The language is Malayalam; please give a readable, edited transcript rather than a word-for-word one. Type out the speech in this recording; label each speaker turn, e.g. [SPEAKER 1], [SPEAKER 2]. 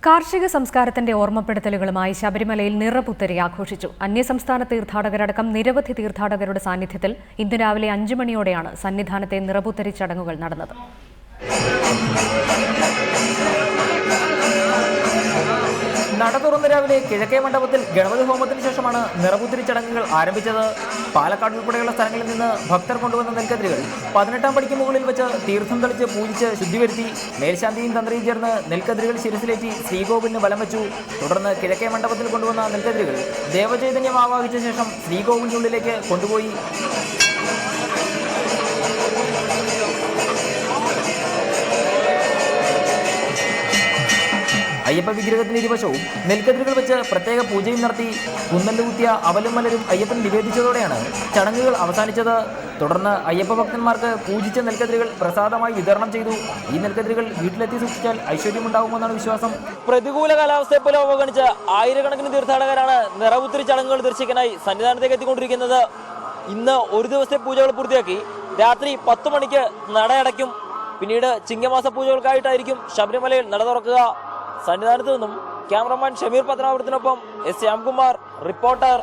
[SPEAKER 1] കാർഷിക സംസ്കാരത്തിന്റെ ഓർമ്മപ്പെടുത്തലുകളുമായി ശബരിമലയിൽ നിറപുത്തരി ആഘോഷിച്ചു. അന്യസംസ്ഥാന തീർത്ഥാടകരടക്കം നിരവധി തീർത്ഥാടകരുടെ സാന്നിധ്യത്തിൽ ഇന്ന് രാവിലെ 5 മണിയോടെയാണ് സന്നിധാനത്തെ നിറപുത്തരി ചടങ്ങുകൾ നടന്നത്.
[SPEAKER 2] നട തുറന്ന രാവിലെ കിഴക്കേ മണ്ഡപത്തിൽ ഗണപതി ഹോമത്തിന് ശേഷമാണ് നിറപുത്തരി ചടങ്ങുകൾ ആരംഭിച്ചത്. പാലക്കാട് ഉൾപ്പെടെയുള്ള സ്ഥലങ്ങളിൽ നിന്ന് ഭക്തർ കൊണ്ടുവന്ന നെൽക്കതിരുകൾ 18-ാം പടിക്ക് മുകളിൽ വെച്ച് തീർത്ഥം തളിച്ച് പൂജിച്ച് ശുദ്ധിവരുത്തി. മേൽശാന്തിയും തന്ത്രിയും ചേർന്ന് നെൽക്കതിരുകൾ ശിരസിലേറ്റി ശ്രീകോവിലിന് വലം വെച്ചു. തുടർന്ന് കിഴക്കേ മണ്ഡപത്തിൽ കൊണ്ടുവന്ന നെൽക്കതിരുകൾ ദേവചൈതന്യം ആവാഹിച്ച ശേഷം ശ്രീകോവിലിനുള്ളിലേക്ക് കൊണ്ടുപോയി. അയ്യപ്പ വിഗ്രഹത്തിന് ഇരുവശവും നെൽക്കതിരുകൾ വെച്ച് പ്രത്യേക പൂജയും നടത്തി. കുന്നല് കുത്തിയ അവലും മലരും അയ്യപ്പൻ നിവേദിച്ചതോടെയാണ് ചടങ്ങുകൾ അവസാനിച്ചത്. തുടർന്ന് അയ്യപ്പ ഭക്തന്മാർക്ക് പൂജിച്ച നെൽക്കതിരുകൾ പ്രസാദമായി വിതരണം ചെയ്തു. ഈ നെൽക്കതിരുകൾ വീട്ടിലെത്തി സൂക്ഷിച്ചാൽ ഐശ്വര്യമുണ്ടാകുമെന്നാണ് വിശ്വാസം. പ്രതികൂല കാലാവസ്ഥയെ പോലും അവഗണിച്ച് ആയിരക്കണക്കിന് തീർത്ഥാടകരാണ് നിറപുത്തരി ചടങ്ങുകൾ ദർശിക്കാനായി സന്നിധാനത്തേക്ക് എത്തിക്കൊണ്ടിരിക്കുന്നത്. ഇന്ന് ഒരു ദിവസത്തെ പൂജകൾ പൂർത്തിയാക്കി രാത്രി 10 മണിക്ക് നടയടയ്ക്കും. പിന്നീട് ചിങ്ങമാസ പൂജകൾക്കായിട്ടായിരിക്കും ശബരിമലയിൽ നട തുറക്കുക. സന്നിധാനത്ത് നിന്നും ക്യാമറമാൻ ഷമീർ പത്തനാപുരത്തിനൊപ്പം എസ് ശ്യാംകുമാർ, റിപ്പോർട്ടർ.